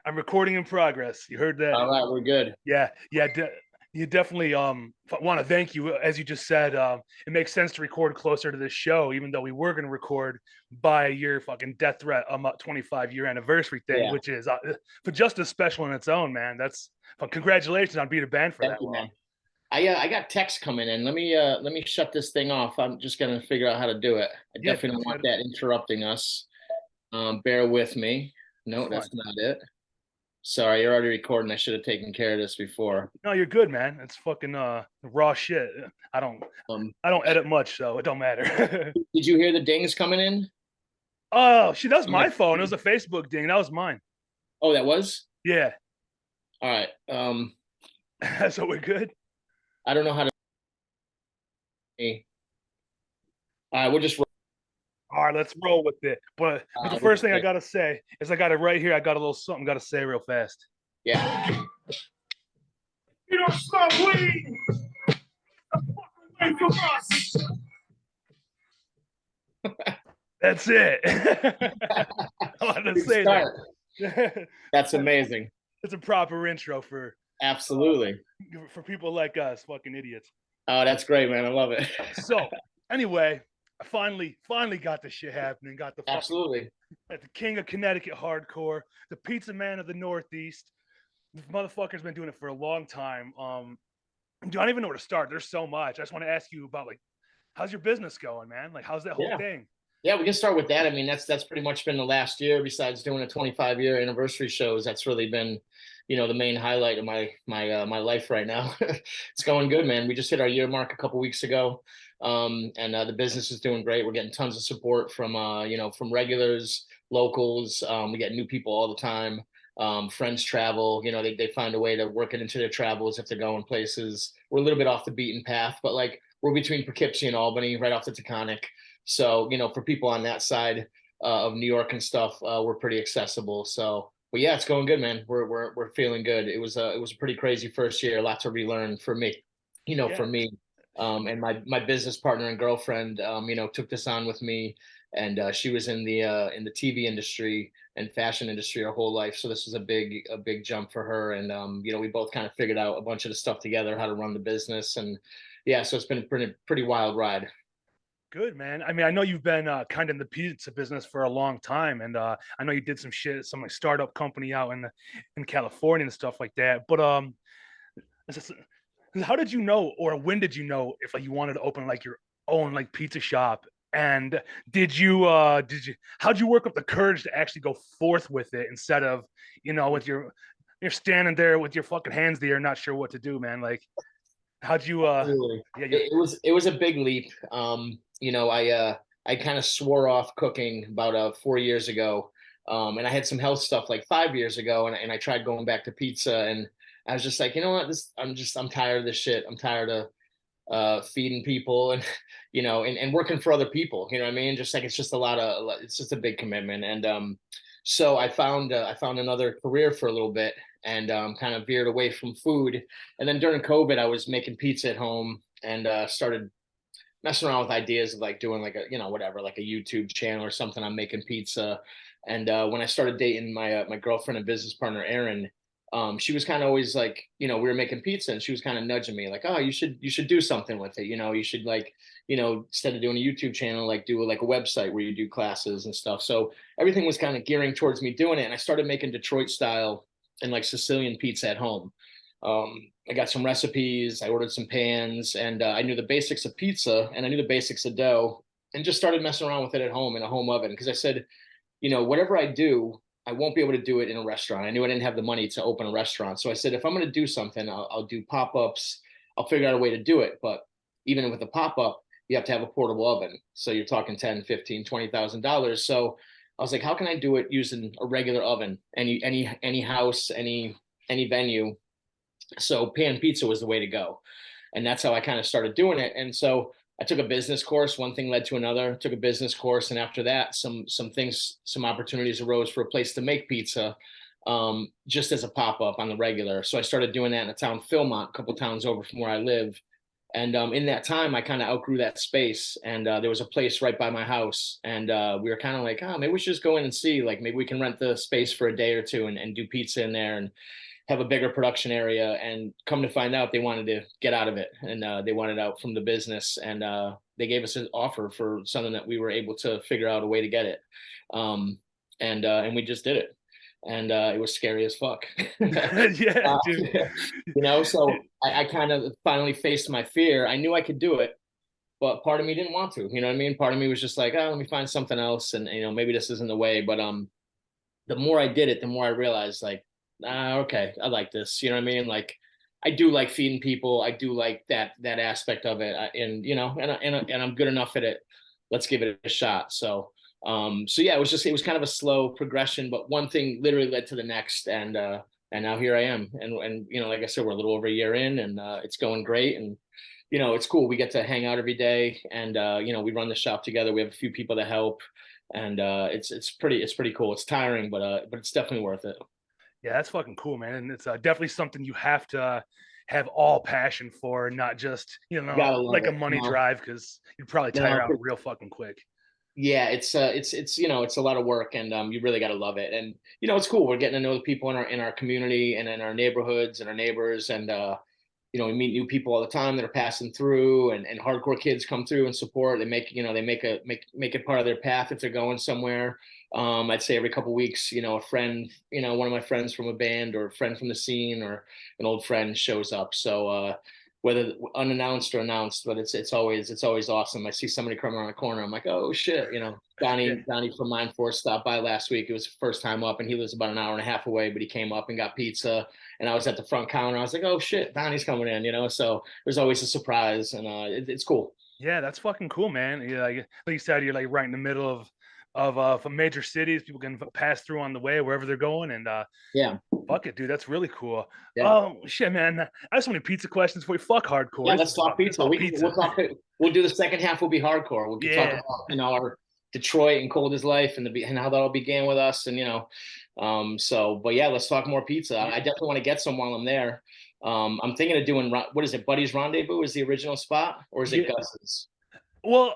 I'm recording in progress. You heard that? All right, we're good. Yeah, yeah. You definitely want to thank you. As you just said, it makes sense to record closer to this show, even though we were going to record by your fucking death threat 25-year anniversary thing, Yeah, which is for just as special in its own, man. That's congratulations on being a band for thank that you, long. man. I got text coming in. Let me shut this thing off. I'm just gonna figure out how to do it. I Yeah, definitely don't that's want good. that interrupting us. Bear with me. It's No, fine. that's not it. Sorry, you're already recording. I should have taken care of this before. No, you're good, man. It's fucking raw shit. I don't Um, I don't edit much, so it don't matter. did you hear the dings coming in? Oh, she does On my my phone. It was a Facebook ding. That was mine. Oh, that was? Yeah. All right. So we're good. I don't know how to. All right, we'll just. All right, let's roll with it. But the We'll first just thing I gotta say is I got it right here. I got a little something gotta say real fast. yeah. You don't smoke weed. Away from us. That's it. I wanted to Good say start. that. That's amazing. It's a proper intro Absolutely. for people like us, fucking idiots. Oh, that's great, man. I love it. So anyway, I finally got the shit happening. Got the fucking Absolutely. at the king of Connecticut hardcore, the pizza man of the Northeast. This motherfucker's been doing it for a long time. Dude, I don't even know where to start. There's so much. I just want to ask you about, like, how's your business going, man? Like, how's that whole Yeah. thing? Yeah, we can start with that. I mean, that's pretty much been the last year. Besides doing a 25-year anniversary shows, that's really been, the main highlight of my life right now. It's going good, man. We just hit our year mark a couple weeks ago, and the business is doing great. We're getting tons of support from from regulars, locals. We get new people all the time. Friends travel. They find a way to work it into their travels if they're going places. We're a little bit off the beaten path, but like we're between Poughkeepsie and Albany, right off the Taconic. So, for people on that side of New York and stuff, we're pretty accessible. So, but yeah, it's going good, man. We're feeling good. It was a pretty crazy first year, a lot to relearn for me, for Yeah, me. And my business partner and girlfriend, took this on with me, and she was in the TV industry and fashion industry her whole life. So this was a big jump for her. And we both kind of figured out a bunch of the stuff together, how to run the business, and yeah, so it's been a pretty wild ride. good, man. I mean, I know you've been kind of in the pizza business for a long time, and I know you did some shit, some like startup company out in California and stuff like that. But how did you know, or when did you know if like you wanted to open like your own like pizza shop? And did you how'd you work up the courage to actually go forth with it instead of with you're standing there with your fucking hands there, not sure what to do, man? Like, how'd you Absolutely. yeah, you It was a big leap. I kind of swore off cooking about 4 years ago. And I had some health stuff like 5 years ago, and I tried going back to pizza, and I was just like, you know what, I'm tired of this shit. I'm tired of feeding people and and working for other people. You know what I mean? Just like it's just a big commitment. And so I found another career for a little bit, and kind of veered away from food. And then during COVID, I was making pizza at home, and started messing around with ideas of like doing like a whatever, like a YouTube channel or something. I'm making pizza. And when I started dating my girlfriend and business partner Erin, she was kind of always like, we were making pizza, and she was kind of nudging me like, oh, you should do something with it. You should like, instead of doing a YouTube channel, like do like a website where you do classes and stuff. So everything was kind of gearing towards me doing it. And I started making Detroit style and like Sicilian pizza at home. I got some recipes, I ordered some pans, and I knew the basics of pizza, and I knew the basics of dough, and just started messing around with it at home in a home oven. Because I said, whatever I do, I won't be able to do it in a restaurant. I knew I didn't have the money to open a restaurant. So I said, if I'm going to do something, I'll do pop ups. I'll figure out a way to do it. But even with a pop up, you have to have a portable oven. So you're talking 10, 15, $20,000. So I was like, how can I do it using a regular oven? Any house, any venue. So pan pizza was the way to go. And that's how I kind of started doing it. And so I took a business course. One thing led to another. Took a business course, and after that, some opportunities arose for a place to make pizza, just as a pop up on the regular. So I started doing that in a town, Philmont, a couple towns over from where I live. And in that time, I kind of outgrew that space. And there was a place right by my house. And we were kind of like, oh, maybe we should just go in and see. Like, maybe we can rent the space for a day or two and do pizza in there and have a bigger production area. And come to find out, they wanted to get out of it. And they wanted out from the business. And they gave us an offer for something that we were able to figure out a way to get it. And we just did it. And it was scary as fuck. Yeah, dude. So I kind of finally faced my fear. I knew I could do it, but part of me didn't want to. You know what I mean? Part of me was just like, oh, let me find something else, and maybe this isn't the way. But the more I did it, the more I realized, like, okay, I like this. You know what I mean? Like, I do like feeding people. I do like that aspect of it, and I'm good enough at it. Let's give it a shot. So yeah, it was kind of a slow progression, but one thing literally led to the next, and now here I am, and like I said, we're a little over a year in, and it's going great, and it's cool. We get to hang out every day, and we run the shop together. We have a few people to help, and it's pretty cool. It's tiring, but it's definitely worth it. Yeah, that's fucking cool, man. And it's definitely something you have to have all passion for, not just Gotta love like a it. money drive, because you'd probably tire out real fucking quick. Yeah, it's it's a lot of work, and you really got to love it. And it's cool. We're getting to know the people in our community and in our neighborhoods and our neighbors, and we meet new people all the time that are passing through, and hardcore kids come through and support. They make make it part of their path if they're going somewhere. I'd say every couple of weeks, a friend, one of my friends from a band or a friend from the scene or an old friend shows up. So whether unannounced or announced, but it's always awesome. I see somebody come around the corner, I'm like, oh shit, Yeah. Donnie from Mind Force stopped by last week. It was the first time up, and he lives about an hour and a half away, but he came up and got pizza, and I was at the front counter. I was like, oh shit, Donnie's coming in, so there's always a surprise, and it's cool. Yeah, that's fucking cool, man. Yeah, like you said, you're like right in the middle of major cities. People can pass through on the way wherever they're going, and Yeah, fuck it, dude. That's really cool. yeah. Oh shit, man. I have so many pizza questions for you. Fuck hardcore. Yeah, This let's is talk pizza. pizza. We'll do the second half. Will be hardcore. We'll be talking Yeah. about our Detroit and Cold as Life and how that all began with us, and but yeah, let's talk more pizza. I definitely want to get some while I'm there. I'm thinking of doing what is it? Buddy's Rendezvous is the original spot, or is it Yeah. Gus's? Well,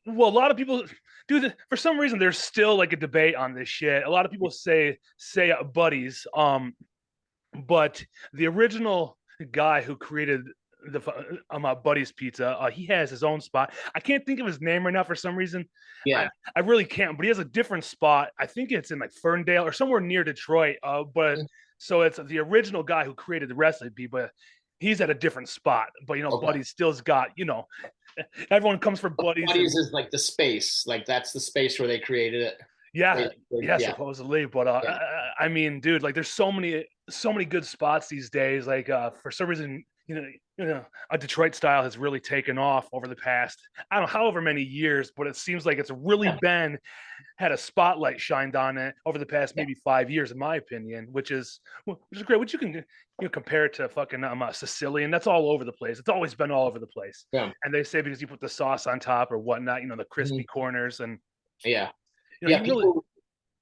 a lot of people do for some reason. There's still like a debate on this shit. A lot of people say buddies. But the original guy who created the Buddy's Pizza, he has his own spot. I can't think of his name right now for some reason. Yeah. I really can't. But he has a different spot. I think it's in like Ferndale or somewhere near Detroit. But so it's the original guy who created the recipe, but he's at a different spot. But Okay. Buddy's still's got everyone comes for Buddy's. Buddy's is like the space, like that's the space where they created it. Yeah, Yeah. supposedly. But Yeah. I mean, dude, like there's so many good spots these days. Like for some reason, a Detroit style has really taken off over the past, I don't know, however many years, but it seems like it's really had a spotlight shined on it over the past maybe 5 years, in my opinion, which is great. Which you can compare it to fucking Sicilian. That's all over the place. It's always been all over the place. Yeah. And they say because you put the sauce on top or whatnot, the crispy Mhm. corners and Yeah. you really.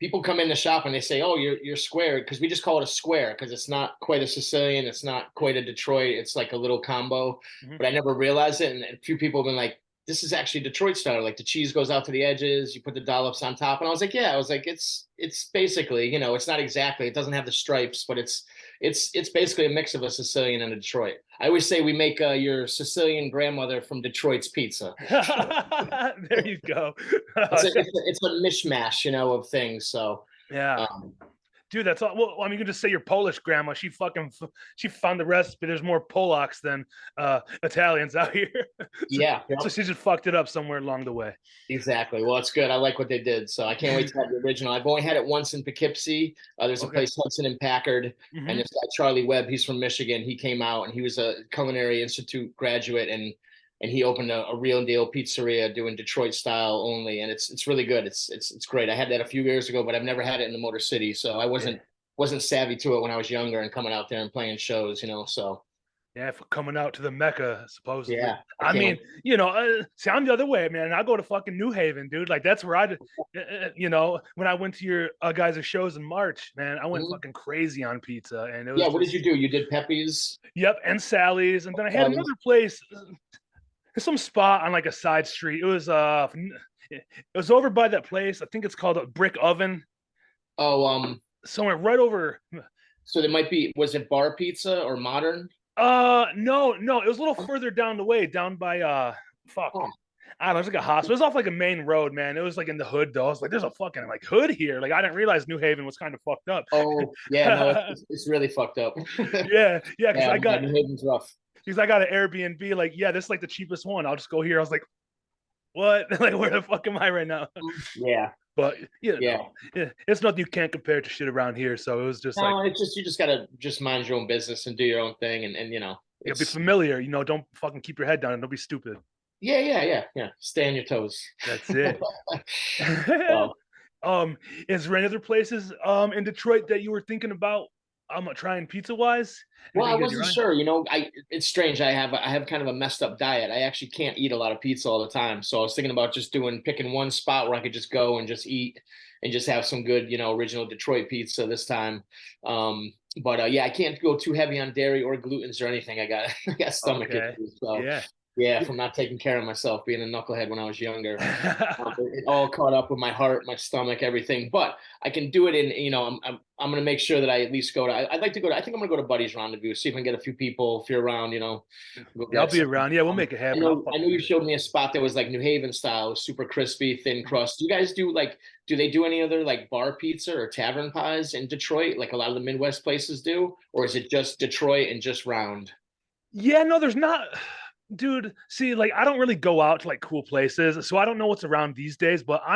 People come in the shop and they say, "Oh, you're square," because we just call it a square because it's not quite a Sicilian, it's not quite a Detroit, it's like a little combo. Mhm. But I never realized it, and a few people have been like, "This is actually Detroit style. Like the cheese goes out to the edges, you put the dollops on top." And I was like, "Yeah," I was like, "It's basically, it's not exactly. It doesn't have the stripes, but it's basically a mix of a Sicilian and a Detroit." I always say we make your Sicilian grandmother from Detroit's pizza. There you go. It's a mishmash, of things. So Yeah. um, Dude, that's all. Well, I mean, you can just say your Polish grandma. She found the recipe. There's more Polacks than Italians out here. yeah, So she just fucked it up somewhere along the way. exactly. Well, it's good. I like what they did, so I can't wait to have the original. I've only had it once in Poughkeepsie. There's a Okay. place Hudson and Packard, Mhm. and this guy Charlie Webb. He's from Michigan. He came out and he was a Culinary Institute graduate, and he opened a real deal pizzeria doing Detroit style only, and it's really good. It's great. I had that a few years ago, but I've never had it in the Motor City, so I wasn't savvy to it when I was younger and coming out there and playing shows. So Yeah, for coming out to the Mecca, supposedly. Yeah, I I mean, can't. see, I'm the other way, man. I go to fucking New Haven, dude. Like that's where when I went to your guys' shows in March, man, I went Mhm. fucking crazy on pizza, and it Yeah, was what did just you do? You did Pepe's? yep, and Sally's, and then I had Sally's? another place, some spot on like a side street. It was over by that place. I think it's called a Brick Oven. Oh, Somewhere right over. so there might be, was it bar pizza or modern? No, no, it was a little further down the way, down by fuck. Oh, I don't know, it's like a hospital. It was off like a main road, man. It was like in the hood though. I was like, there's a fucking like hood here. Like I didn't realize New Haven was kind of fucked up. oh, yeah, no, it's really fucked up. yeah, Yeah, yeah, New Haven's rough. because I got an Airbnb. Like, yeah, this is like the cheapest one. I'll just go here. I was like, what? Like, where the fuck am I right now? Yeah, But yeah. it's nothing you can't compare to shit around here. So it was just like, No, it's just you just gotta just mind your own business and do your own thing, and be it's familiar. Don't fucking keep your head down and don't be stupid. yeah. Stay on your toes. That's it. So, Is there any other places in Detroit that you were thinking about trying pizza wise? well, I Anything you got your wasn't eye? sure. It's strange. I have kind of a messed up diet. I actually can't eat a lot of pizza all the time. So I was thinking about just picking one spot where I could just go and just eat and just have some good, original Detroit pizza this time. But yeah, I can't go too heavy on dairy or glutens or anything. I got stomach Okay. issues. So Yeah. yeah, from not taking care of myself, being a knucklehead when I was younger. It all caught up with my heart, my stomach, everything. But I can do it I'm going to make sure that I at least go to. I'd like to go to. I think I'm going to go to Buddy's Rendezvous, see if I can get a few people. If you're around, go Yeah, I'll get be some. around. Yeah, we'll Um, make it I happen. I'll know. I know fucking you do showed me a spot that was like New Haven style, super crispy, thin crust. Do you guys do like? Do they do any other like bar pizza or tavern pies in Detroit, like a lot of the Midwest places do, or is it just Detroit and just round? Yeah, no, there's not. Dude, see, like I don't really go out to like cool places, so I don't know what's around these days. But Yeah,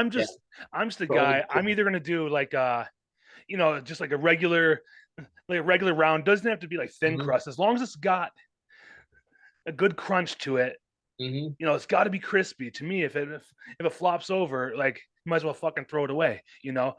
I'm just a for old guy. I'm school. either gonna do like just like a regular round. Doesn't have to be like thin Mhm, crust, as long as it's got a good crunch to it. mhm. It's got to be crispy. To me, if it flops over, like you might as well fucking throw it away. Yeah,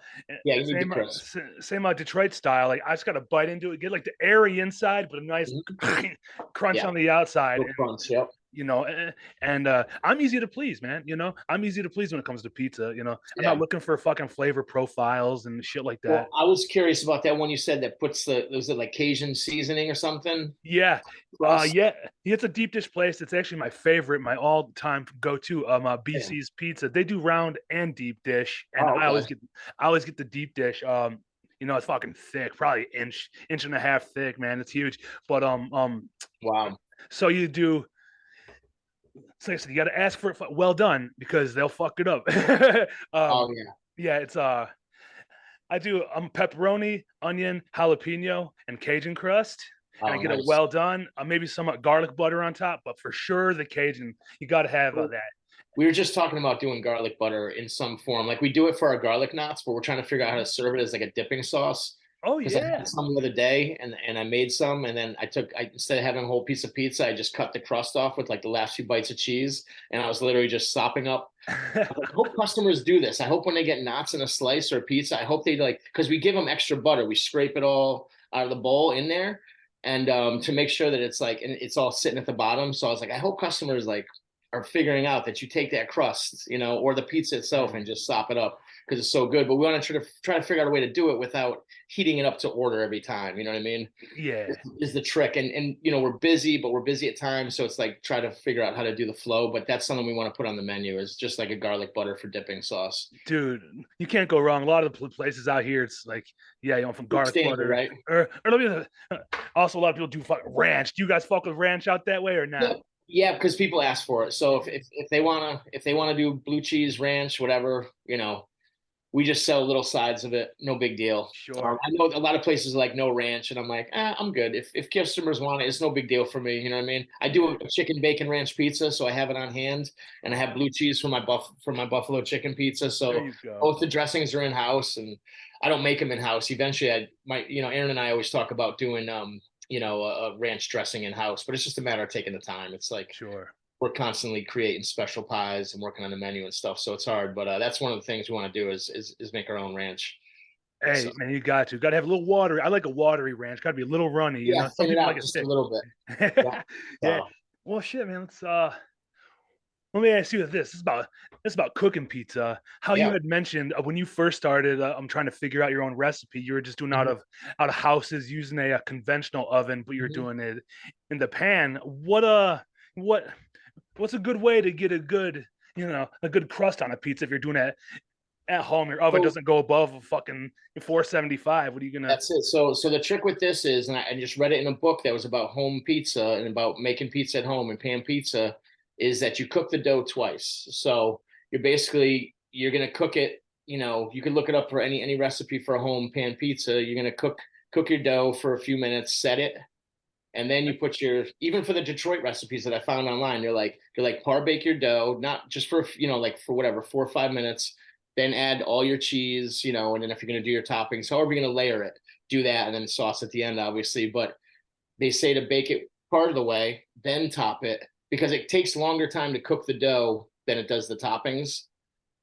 you need the Same crisp. same Detroit style. Like I just got to bite into it, get like the airy inside, but a nice Mhm. crunch Yeah, on the outside. little crunch. Yep. You know, eh, and I'm easy to please, man. I'm easy to please when it comes to pizza. I'm not Yeah. looking for fucking flavor profiles and shit like that. Well, I was curious about that one you said that puts was it like Cajun seasoning or something? Yeah, Crust. yeah, it's a deep dish place. It's actually my favorite, my all-time go-to. Yeah. BC's Pizza. They do round and deep dish, and Oh, okay. I always get the deep dish. It's fucking thick, probably inch and a half thick, man. It's huge. But Wow. so you do. So you got to ask for it well done because they'll fuck it up. um, Oh yeah. yeah, it's I do pepperoni, onion, jalapeno, and Cajun crust, and I Oh, get it nice. well done. Maybe some garlic butter on top, but for sure the Cajun. You got to have Well, that. we were just talking about doing garlic butter in some form. Like we do it for our garlic knots, but we're trying to figure out how to serve it as like a dipping sauce. Oh Because I yeah. had some the other day and I made some and then instead of having a whole piece of pizza, I just cut the crust off with like the last few bites of cheese and I was literally just sopping up. I hope customers do this. I hope when they get knots in a slice or a pizza, I hope they like because we give them extra butter. We scrape it all out of the bowl in there and to make sure that it's like and it's all sitting at the bottom. So I was like, I hope customers like are figuring out that you take that crust, or the pizza itself and just sop it up because it's so good. But we want to try to figure out a way to do it without heating it up to order every time. You know what I mean? Yeah, Is the trick. And we're busy, but we're busy at times. So it's like try to figure out how to do the flow. But that's something we want to put on the menu is just like a garlic butter for dipping sauce. dude, you can't go wrong. A lot of the places out here, it's like, yeah, from garlic Standard, butter, right? or let me. Also, a lot of people do fuck ranch. Do you guys fuck with ranch out that way or not? Yep. Yeah, because people ask for it. So if they wanna do blue cheese ranch, whatever, we just sell little sides of it. No big deal. Sure. I know a lot of places are like no ranch, and I'm like, I'm good. If customers want it, it's no big deal for me. You know what I mean? I do a chicken bacon ranch pizza, so I have it on hand, and I have blue cheese for my buffalo chicken pizza. There So you go. both the dressings are in house, and I don't make them in house. Eventually, Aaron and I always talk about doing a ranch dressing in house, but it's just a matter of taking the time. It's like Sure. we're constantly creating special pies and working on the menu and stuff. So it's hard, but that's one of the things we want to do is make our own ranch. Hey, So man, you got to have a little watery. I like a watery ranch. Got to be a little runny. You yeah, know, some thin it people like out it just a thick. little bit. Yeah. Yeah. So Well, shit, man. Let me ask you this. This is about cooking pizza. How you yeah. had mentioned when you first started, I'm trying to figure out your own recipe. You were just doing Mhm, out of houses using a conventional oven, but you're mhm. doing it in the pan. What what's a good way to get a good crust on a pizza if you're doing it at home? Your oven So doesn't go above a fucking 475. What are you gonna? that's it. So the trick with this is, and I just read it in a book that was about home pizza and about making pizza at home and pan pizza, is that you cook the dough twice. So you're gonna cook it. You know, you can look it up for any recipe for a home pan pizza. You're gonna cook your dough for a few minutes, set it, and then you put your, even for the Detroit recipes that I found online, you're like par bake your dough, not just for like for whatever 4 or 5 minutes, then add all your cheese, and then if you're gonna do your toppings, however you're gonna layer it, do that, and then sauce at the end, obviously. But they say to bake it part of the way, then top it because it takes longer time to cook the dough than it does the toppings.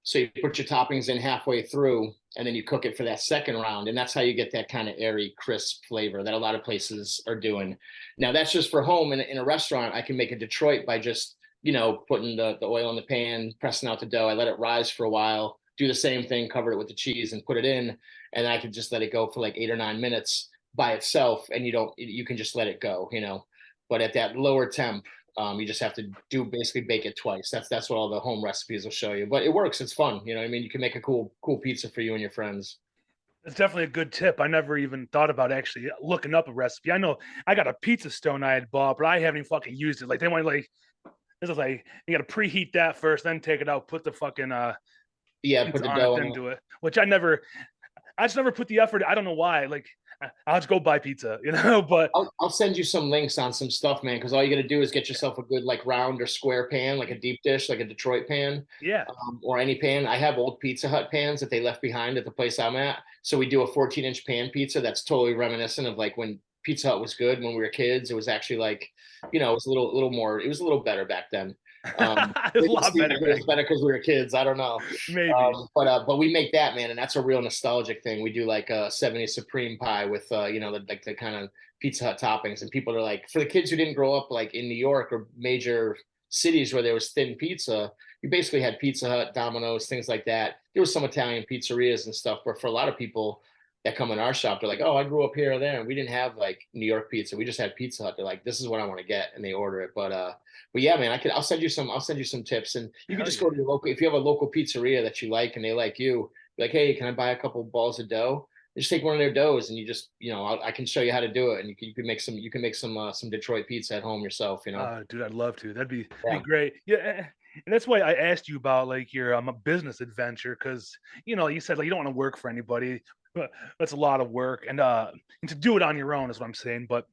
So you put your toppings in halfway through and then you cook it for that second round. And that's how you get that kind of airy, crisp flavor that a lot of places are doing. Now, that's just for home. In a restaurant, I can make a Detroit by just, putting the oil in the pan, pressing out the dough. I let it rise for a while, do the same thing, cover it with the cheese and put it in. And I could just let it go for like 8 or 9 minutes by itself. And you can just let it go. But at that lower temp, you just have to basically bake it twice. That's what all the home recipes will show you. But it works. It's fun. You know what I mean? You can make a cool pizza for you and your friends. It's definitely a good tip. I never even thought about actually looking up a recipe. I know I got a pizza stone I had bought, but I haven't even fucking used it. Like they want like this is like you got to preheat that first, then take it out, put the fucking Yeah, put pizza the on it, dough in then it. do it. Which I just never put the effort. I don't know why. Like I'll just go buy pizza, But I'll send you some links on some stuff, man, because all you got to do is get yourself a good like round or square pan, like a deep dish, like a Detroit pan, yeah, or any pan. I have old Pizza Hut pans that they left behind at the place I'm at. So we do a 14-inch pan pizza that's totally reminiscent of like when Pizza Hut was good when we were kids. It was actually like, it was a little more, it was a little better back then. it's a Maybe lot better it back was then. better because we were kids. I don't know. Maybe. But we make that, man, and that's a real nostalgic thing. We do like a 70 supreme pie with like the kind of Pizza Hut toppings, and people are like, for the kids who didn't grow up like in New York or major cities where there was thin pizza, you basically had Pizza Hut, Domino's, things like that. There was some Italian pizzerias and stuff, but for a lot of people that come in our shop, they're like, oh, I grew up here or there, and we didn't have like New York pizza. We just had Pizza Hut. They're like, this is what I want to get, and they order it. But yeah, man, I'll send you some tips, and you can Hell just yeah. go to your local, if you have a local pizzeria that you like and they like you, be like, hey, can I buy a couple balls of dough? Just take one of their doughs and you just, I can show you how to do it, and you can make some Detroit pizza at home yourself. Dude, I'd love to. That'd be Yeah. great. Yeah, and that's why I asked you about like your business adventure because you said like you don't want to work for anybody, but that's a lot of work, and to do it on your own is what I'm saying. But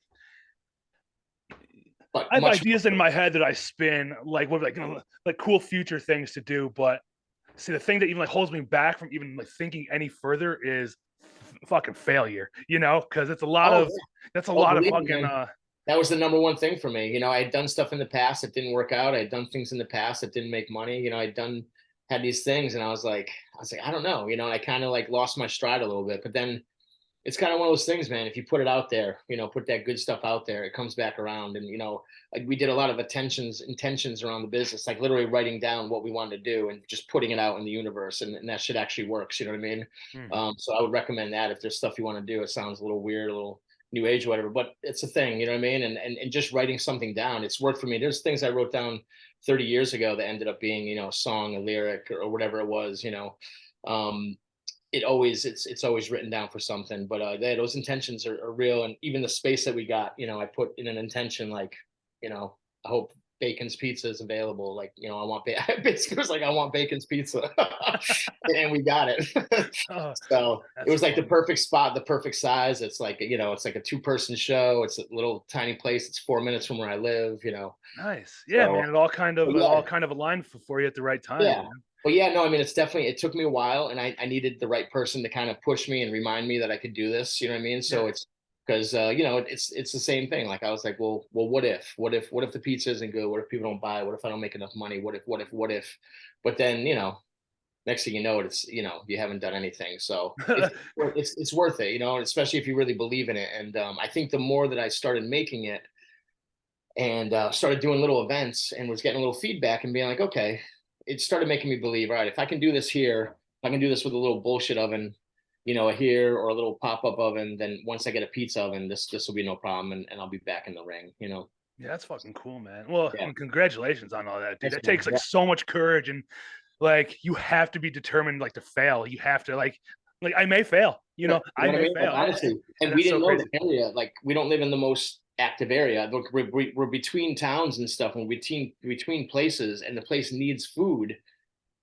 But I have much ideas in my head that I spin like what like like cool future things to do. But see, the thing that even like holds me back from even like thinking any further is fucking failure. Because it's a lot oh of yeah. that's a Oh, lot of believe me, fucking man. That was the number one thing for me. I had done stuff in the past that didn't work out. I had done things in the past that didn't make money. Had these things, and I was like, I don't know, and I kind of like lost my stride a little bit. But then it's kind of one of those things, man. If you put it out there, put that good stuff out there, it comes back around. And like we did a lot of intentions around the business, like literally writing down what we wanted to do and just putting it out in the universe, and that shit actually works. You know what I mean? Mhm. So I would recommend that if there's stuff you want to do. It sounds a little weird, a little new age, whatever, but it's a thing. You know what I mean? And just writing something down, it's worked for me. There's things I wrote down 30 years ago that ended up being, a song, a lyric, or whatever it was. Um, it's always written down for something, but those intentions are real, and even the space that we got, I put in an intention like, I hope Bacon's Pizza is available, like, I want basically it was like I want Bacon's Pizza. And we got it. Oh, So it that's was like the funny. perfect spot, the perfect size. It's like, it's like a 2-person show. It's a little tiny place. It's 4 minutes from where I live. Nice. Yeah, So man. It all kind of but it all yeah. kind of aligned for you at the right time, Yeah. man. But yeah, no, I mean, it took me a while, and I needed the right person to kind of push me and remind me that I could do this. You know what I mean? Yeah. So it's because, it's the same thing. Like I was like, well, what if the pizza isn't good? What if people don't buy it? What if I don't make enough money? What if? But then, next thing you know, it's, you haven't done anything. So it's worth it, especially if you really believe in it. And I think the more that I started making it and started doing little events and was getting a little feedback and being like, okay, it started making me believe, all right, if I can do this here, if I can do this with a little bullshit oven, here, or a little pop-up oven, then once I get a pizza oven, this will be no problem, and I'll be back in the ring. Yeah, that's fucking cool, man. Well, I Yeah. mean, congratulations on all that, dude. Thanks, That man. takes like Yeah. so much courage, and like you have to be determined like to fail. You have to like I may fail, You I know what I may mean? Like, fail, honestly, and and we that's so didn't know the crazy. area. Like, we don't live in the most active area. Look, we're between towns and stuff, and between places, and the place needs food,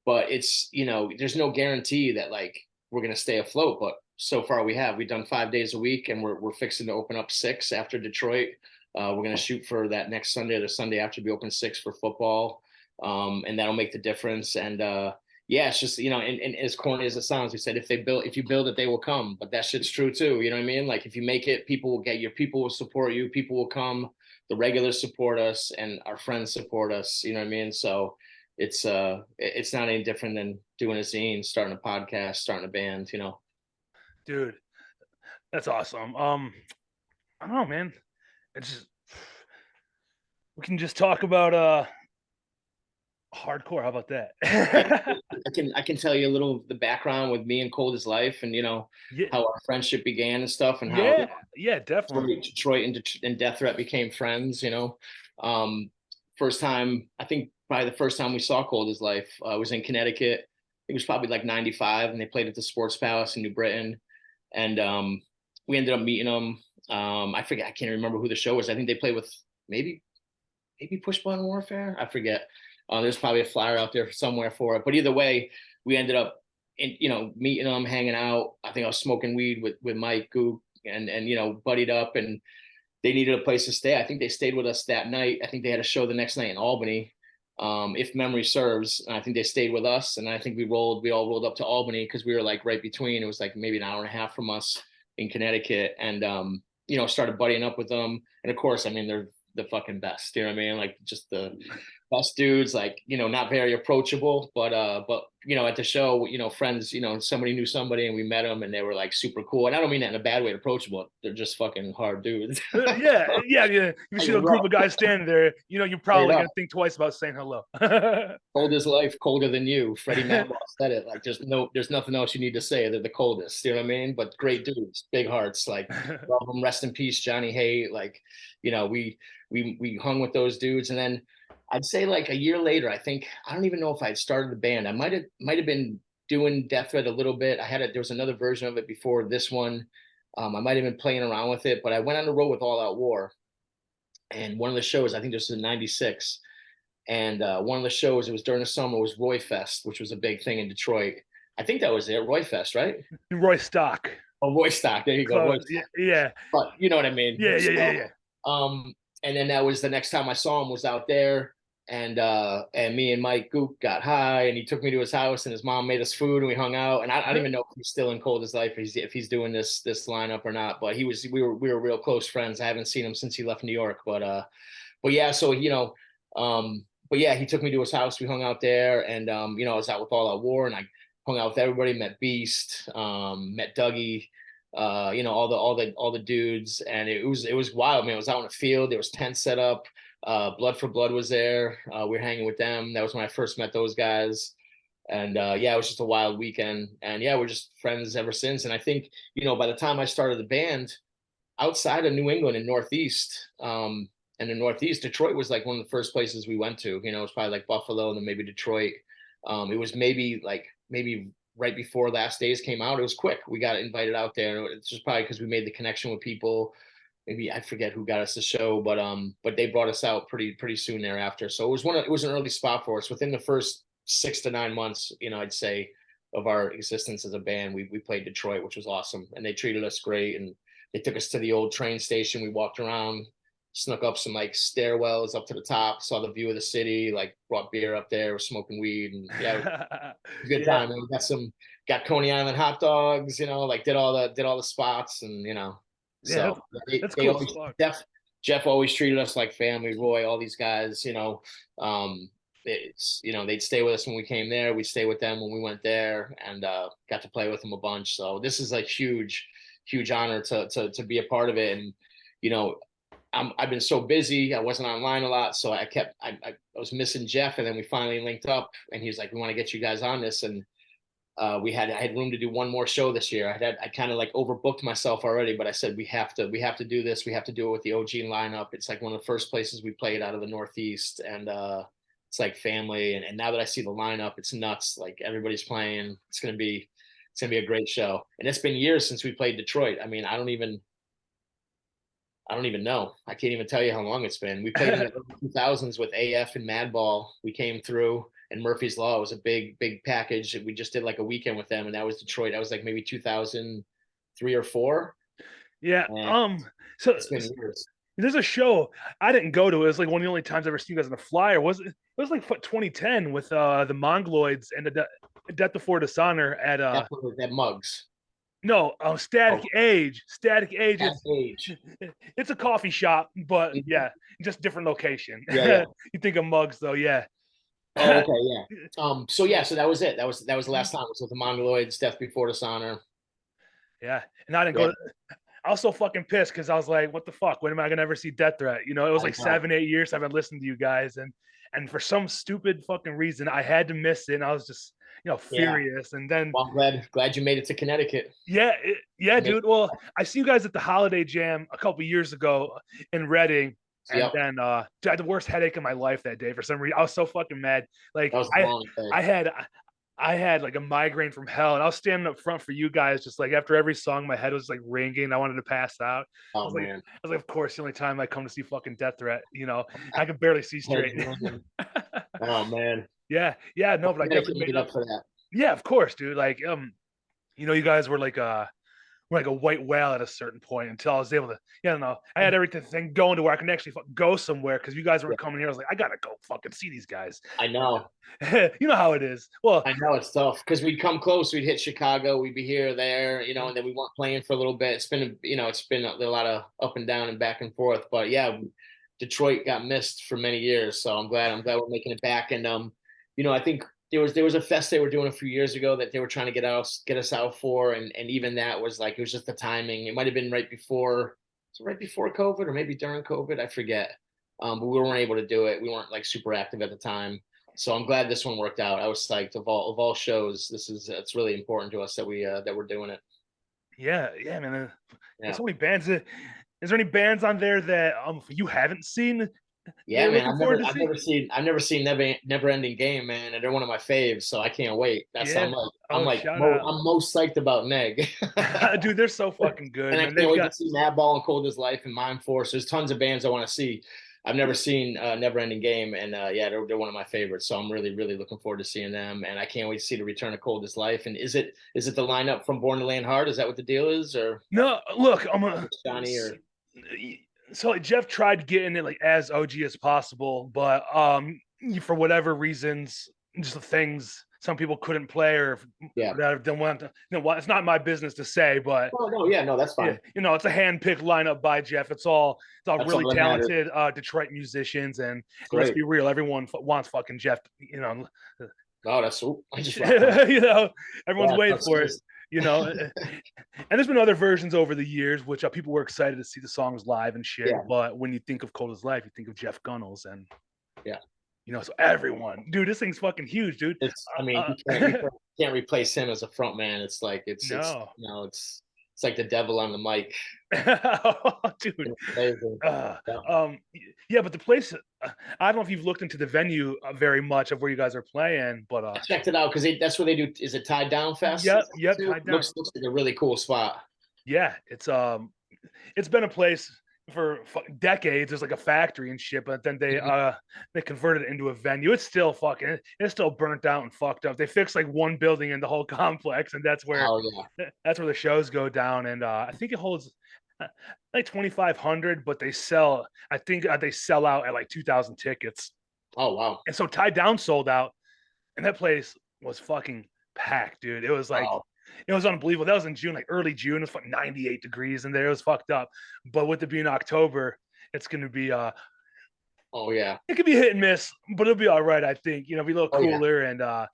but it's, there's no guarantee that like we're gonna stay afloat. But so far we've done 5 days a week, and we're fixing to open up 6 after Detroit. We're gonna shoot for that next Sunday or the Sunday after we open 6 for football, and that'll make the difference. And yeah, it's just, and as corny as it sounds, we said if you build it, they will come. But that shit's true too. You know what I mean? Like, if you make it, people will support you, people will come. The regulars support us, and our friends support us. You know what I mean? So it's not any different than doing a zine, starting a podcast, starting a band. Dude, that's awesome. I don't know, man. It's just we can just talk about hardcore. How about that? I can tell you a little of the background with me and Cold as Life, and Yeah, how our friendship began and stuff, and how yeah, definitely. Detroit and Death Threat became friends. Um, first time, I think probably the first time we saw Cold as Life was in Connecticut. It was probably like '95, and they played at the Sports Palace in New Britain, and we ended up meeting them. I forget, I can't remember who the show was. I think they played with maybe Push Button Warfare. I forget. There's probably a flyer out there somewhere for it. But either way, we ended up meeting them, hanging out. I think I was smoking weed with Mike Goop, and buddied up, and they needed a place to stay. I think they stayed with us that night. I think they had a show the next night in Albany, if memory serves. And I think they stayed with us, and I think we all rolled up to Albany because we were like right between. It was like maybe an hour and a half from us in Connecticut, and started buddying up with them. And of course, I mean, they're the fucking best. You know what I mean? Like, just the best dudes. Like, not very approachable, but at the show, friends, somebody knew somebody, and we met them, and they were like super cool. And I don't mean that in a bad way, approachable. They're just fucking hard dudes. Yeah. If you see a group of guys standing there, you're probably gonna think twice about saying hello. Cold as life, colder than you. Freddie Maddox said it. Like, there's nothing else you need to say. They're the coldest. You know what I mean? But great dudes, big hearts. Like, love them. Rest in peace, Johnny Haight. Like, we hung with those dudes, and then I'd say like a year later, I don't even know if I'd started the band. I might have been doing Death Threat a little bit. There was another version of it before this one. I might have been playing around with it, but I went on the road with All Out War, and one of the shows, I think this was in '96. And one of the shows, it was during the summer, was Roy Fest, which was a big thing in Detroit. I think that was it, Roy Fest, right? Roy Stock. Oh, Roy Stock. There you go. Roy Yeah, Stock. yeah. But you know what I mean? Yeah. And then that was the next time I saw him, was out there, and me and Mike Goop got high, and he took me to his house, and his mom made us food, and we hung out. And I don't even know if he's still in Cold as Life, if he's doing this lineup or not. But we were real close friends. I haven't seen him since he left New York, but yeah. So but yeah, he took me to his house. We hung out there, and I was out with All Out War, and I hung out with everybody. Met Beast, met Dougie, all the dudes, and it was wild, man. It was out in the field. There was tents set up. Blood for Blood was there. We were hanging with them. That was when I first met those guys, and yeah, it was just a wild weekend. And yeah, we're just friends ever since. And I think by the time I started the band, outside of New England and Northeast, and in Northeast, Detroit was like one of the first places we went to. It was probably like Buffalo, and then maybe Detroit. It was maybe right before Last Days came out. It was quick. We got invited out there. It's just probably because we made the connection with people. Maybe I forget who got us the show, but they brought us out pretty soon thereafter. So it was an early spot for us. Within the first 6 to 9 months, I'd say, of our existence as a band, we played Detroit, which was awesome, and they treated us great. And they took us to the old train station. We walked around, snuck up some like stairwells up to the top, saw the view of the city, like brought beer up there, was smoking weed, and yeah, it was a good time. And we got Coney Island hot dogs, like did all the spots, and Yeah, so that's they cool as always fuck. Jeff always treated us like family. Roy, all these guys, it's, they'd stay with us when we came there. We'd stay with them when we went there, and got to play with them a bunch. So this is a huge honor to be a part of it. And you know, I've been so busy. I wasn't online a lot, so I was missing Jeff, and then we finally linked up, and he was like, "We want to get you guys on this." And I had room to do one more show this year. I kind of like overbooked myself already, but I said we have to do this. We have to do it with the OG lineup. It's like one of the first places we played out of the Northeast, and it's like family. And now that I see the lineup, it's nuts. Like everybody's playing. It's gonna be a great show. And it's been years since we played Detroit. I mean, I don't even know. I can't even tell you how long it's been. We played in the early 2000s with AF and Madball. We came through, and Murphy's Law was a big package. We just did like a weekend with them, and that was Detroit. That was like maybe 2003 or four. Yeah. And So it's been years. there's a show I didn't go to. It was like one of the only times I've ever seen you guys on the flyer. It was like 2010 with the Mongoloids and the Death Before Dishonor at Definitely that Mugs. no, Static Age. Static Age. That age. It's a coffee shop, but Mhm. yeah, just different location. Yeah. You think of Mugs though, yeah. Oh, okay, yeah. So yeah, so that was it. That was the last time. It was with the Mongoloids, Death Before Dishonor. Yeah, and I didn't Yeah. go. I was so fucking pissed because I was like, "What the fuck? When am I gonna ever see Death Threat?" You know, it was I like know. 7, 8 years I've been listening to you guys, and for some stupid fucking reason, I had to miss it. And I was just, Yeah. furious. And then, Well, I'm glad you made it to Connecticut. yeah, Yeah. dude. Well, I see you guys at the Holiday Jam a couple years ago in Reading, and Yep. then dude, I had the worst headache of my life that day for some reason. I was so fucking mad. Like That was a long day. I had like a migraine from hell, and I was standing up front for you guys, just like after every song, my head was like ringing. I wanted to pass out. Oh man. I was like, of course, the only time I come to see fucking Death Threat, I could barely see straight. Oh man. Yeah, no, but I Connecticut definitely made made up. up for that. Yeah, of course, dude. Like, you guys were like a white whale at a certain point until I was able to, I had everything going to where I can actually go somewhere because you guys Yeah. weren't coming here. I was like, I gotta go fucking see these guys. I know. You know how it is. Well, I know it's tough because we'd come close. We'd hit Chicago. We'd be here, there, and then we weren't playing for a little bit. It's been a lot of up and down and back and forth. But yeah, Detroit got missed for many years. So I'm glad we're making it back. And I think there was a fest they were doing a few years ago that they were trying to get us out for, and even that was like, it was just the timing. It might have been right before COVID or maybe during COVID, I forget. But we weren't able to do it. We weren't like super active at the time. So I'm glad this one worked out. I was psyched. Of all shows, it's really important to us that we're doing it. yeah, man. Yeah. There's so many bands. Is there any bands on there that you haven't seen? Yeah, You're man. looking forward to I've never seen Never Ending Game, man, and they're one of my faves. So I can't wait. That's Yeah. I'm Shout out. I'm most psyched about Neg. Dude, they're so fucking good. And I Man. can't wait to see Madball and Cold as Life and Mind Force. There's tons of bands I want to see. I've never seen Never Ending Game, and yeah, they're one of my favorites. So I'm really, really looking forward to seeing them, and I can't wait to see the return of Cold as Life. And is it the lineup from Born to Land Hard? Is that what the deal is, or No, look, Johnny or? So like, Jeff tried getting it like as OG as possible, but for whatever reasons, just the things some people couldn't play or Yeah. don't want to. It's not my business to say, but Oh no, yeah, no, that's fine. it's a hand-picked lineup by Jeff. It's all That's really all that matters. talented Detroit musicians, and let's Great. be real, everyone wants fucking Jeff. Oh, that's I just Everyone's Yeah, waiting that's for it. nice. And there's been other versions over the years, which people were excited to see the songs live and shit. Yeah. But when you think of Cold as Life, you think of Jeff Gunnels, and Yeah. so everyone, dude, this thing's fucking huge, dude. You can't replace him as a front man. It's like it's like the devil on the mic. Dude. It's amazing. Yeah, but the place, I don't know if you've looked into the venue very much of where you guys are playing, but I checked it out because that's what they do. Is it Tied Down Fest? Yep, Tied Down. Looks like a really cool spot. Yeah, it's been a place for decades. There's like a factory and shit, but then they converted it into a venue. It's still burnt out and fucked up. They fixed like one building in the whole complex, and that's where the shows go down. And I think it holds like 2,500, but they sell out at like 2,000 tickets. Oh wow. And so Tied Down sold out, and that place was fucking packed, dude. It was like it was unbelievable. That was in June, like early June. It was like 98 degrees in there. It was fucked up. But with it being October, it's going to be Oh yeah. It could be hit and miss, but it'll be all right. I think, be a little Oh yeah. cooler. And I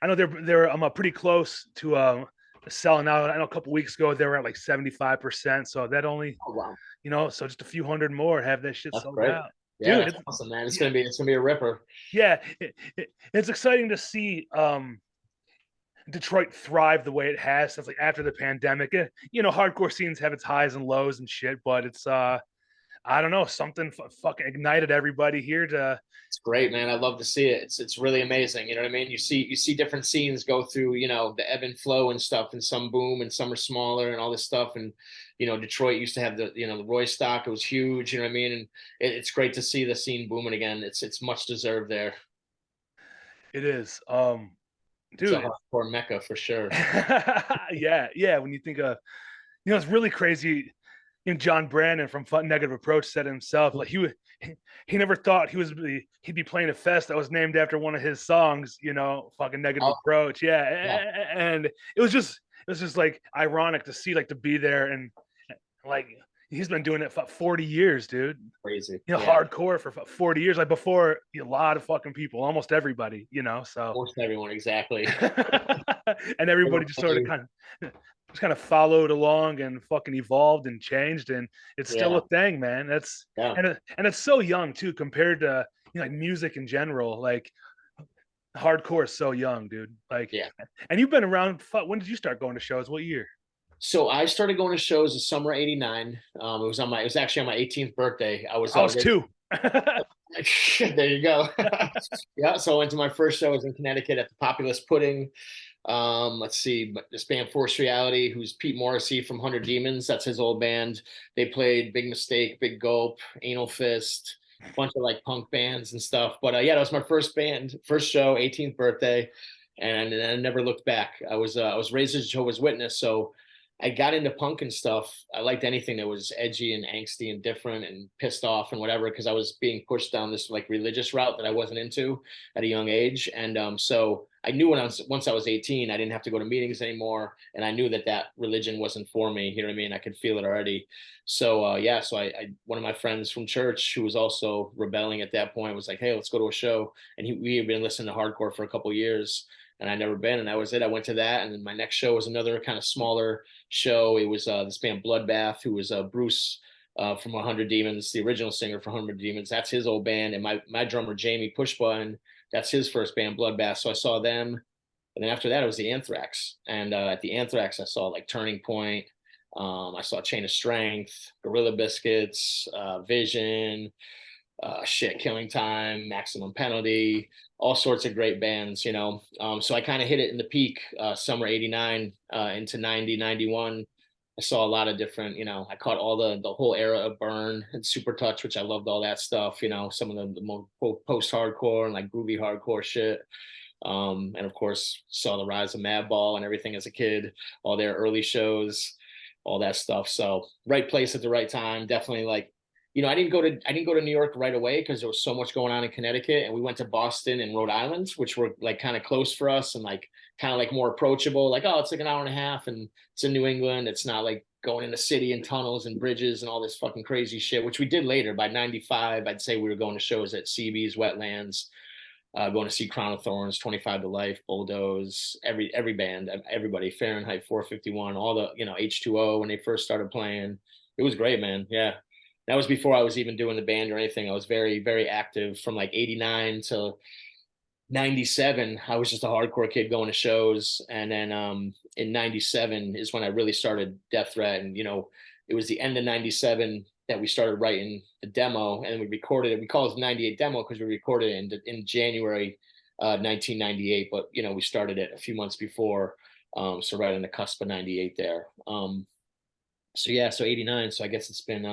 know they're I'm pretty close to selling out. I know a couple weeks ago they were at like 75%. So that only, Oh wow. so just a few hundred more have that shit That's sold great. out. Yeah, Dude, that's awesome, man. It's gonna be a ripper. yeah, it's exciting to see Detroit thrive the way it has since like after the pandemic. Hardcore scenes have its highs and lows and shit, but it's I don't know, something fucking ignited everybody here to. It's great, man. I love to see it. It's really amazing. You know what I mean? You see different scenes go through, the ebb and flow and stuff, and some boom and some are smaller and all this stuff. And Detroit used to have the Roy stock. It was huge. You know what I mean? And it's great to see the scene booming again. It's much deserved there. It is, It's a dude. hardcore mecca for sure. Yeah. When you think of, it's really crazy. John Brandon from Negative Approach said himself, like he never thought he'd be playing a fest that was named after one of his songs. Fucking Negative Oh, Approach. Yeah, yeah, and it was just like ironic to see, like, to be there, and like he's been doing it for 40 years, dude. crazy. Yeah, Hardcore for 40 years, like before a lot of fucking people, almost everybody. So most everyone exactly. and everybody just sort of kind of followed along and fucking evolved and changed, and it's still Yeah, a thing, man. That's yeah. and it's so young too compared to like music in general. Like hardcore is so young, dude. Like, Yeah. and you've been around. When did you start going to shows? What year? So I started going to shows the summer '89. It was actually on my 18th birthday. I was I was two. there you go. Yeah, so I went to my first show. I was in Connecticut at the Populous Pudding. Let's see, but this band Force Reality, who's Pete Morrissey from 100 Demons, that's his old band. They played Big Mistake, Big Gulp, Anal Fist, a bunch of like punk bands and stuff. But yeah, that was my first show, 18th birthday, and I never looked back. I was raised as a Jehovah's Witness, so I got into punk and stuff. I liked anything that was edgy and angsty and different and pissed off and whatever, because I was being pushed down this like religious route that I wasn't into at a young age. And so I knew once I was 18, I didn't have to go to meetings anymore, and I knew that religion wasn't for me. You know what I mean? I could feel it already. So yeah, so I one of my friends from church who was also rebelling at that point was like, "Hey, let's go to a show." And we had been listening to hardcore for a couple years, and I'd never been, and that was it. I went to that, and then my next show was another kind of smaller show. It was this band Bloodbath, who was Bruce from 100 Demons, the original singer for 100 Demons. That's his old band, and my drummer Jamie Pushbutton, that's his first band, Bloodbath. So I saw them, and then after that it was the Anthrax, and at the Anthrax I saw like Turning Point. I saw Chain of Strength, Gorilla Biscuits, Vision, Killing Time, Maximum Penalty, all sorts of great bands, So I kind of hit it in the peak, summer '89 into '90, '91. I saw a lot of different, I caught all the whole era of Burn and Super Touch, which I loved all that stuff, some of the more post-hardcore and like groovy hardcore shit. And of course, saw the rise of Madball and everything as a kid, all their early shows, all that stuff. So right place at the right time. Definitely like, I didn't go to New York right away because there was so much going on in Connecticut, and we went to Boston and Rhode Island, which were like kind of close for us and like kind of like more approachable. Like, oh, it's like an hour and a half, and it's in New England. It's not like going in the city and tunnels and bridges and all this fucking crazy shit, which we did later. By '95, I'd say we were going to shows at CB's, Wetlands, going to see Crown of Thorns, 25 to Life, Bulldoze, every band, everybody, Fahrenheit 451, all the H2O when they first started playing. It was great, man. Yeah, that was before I was even doing the band or anything. I was very very active from like '89 to '97. I was just a hardcore kid going to shows, and then in '97 is when I really started Death Threat, and it was the end of '97 that we started writing the demo, and we recorded it. We call it the '98 demo because we recorded it in January 1998, but we started it a few months before, so right on the cusp of '98 there. So yeah, so '89. So I guess it's been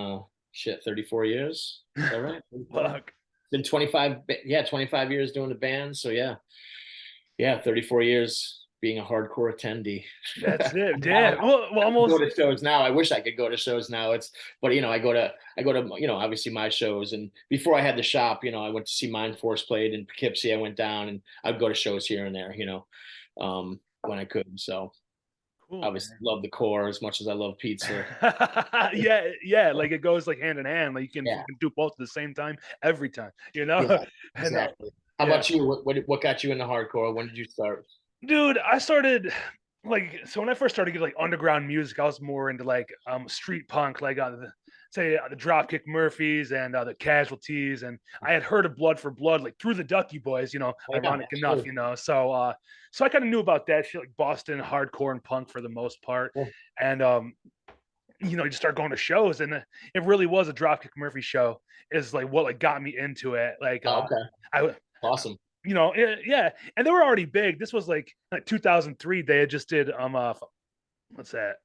34 years. Is that right? Fuck. Been 25, yeah, 25 years doing the band. So yeah, 34 years being a hardcore attendee. That's it. Now Yeah. Well, I almost. go to shows now. I wish I could go to shows now. But I go to obviously my shows. And before I had the shop, I went to see Mind Force played in Poughkeepsie. I went down, and I'd go to shows here and there, when I could. So Cool, Obviously, love the core as much as I love pizza. man. Yeah, like it goes like hand in hand. Like you can Yeah, fucking do both at the same time every time, you know? yeah, And exactly. How yeah, about you? What got you into hardcore? When did you start? dude, I started like so when I first started getting like underground music, I was more into like street punk, like the Dropkick Murphys and the Casualties, and I had heard of Blood for Blood like through the Ducky Boys, Oh, yeah, ironic enough, absolutely. so I kind of knew about that shit, like Boston hardcore and punk for the most part, Yeah. and you just start going to shows, and it really was a Dropkick Murphy show is like what like got me into it, like Oh, okay, I awesome. yeah, and they were already big. This was like 2003. They had just did what's that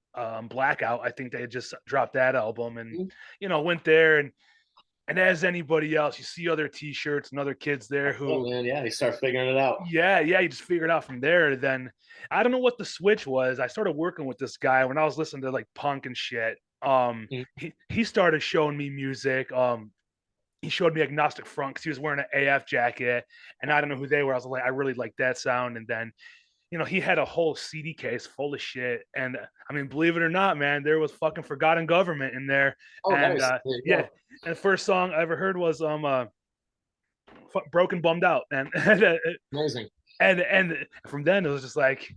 Blackout. I think they had just dropped that album, and Mhm. went there, and as anybody else, you see other T-shirts and other kids there Yeah, who man. Yeah, they start figuring it out. yeah, you just figure it out from there. Then I don't know what the switch was. I started working with this guy when I was listening to like punk and shit. Mhm. He started showing me music. He showed me Agnostic Front because he was wearing an AF jacket, and I don't know who they were. I was like, I really like that sound. And then, he had a whole CD case full of shit. And I mean, believe it or not, man, there was fucking Forgotten Government in there. Oh, And nice. There you yeah, go. and the first song I ever heard was Broken Bummed Out, man. Amazing. And from then it was just like,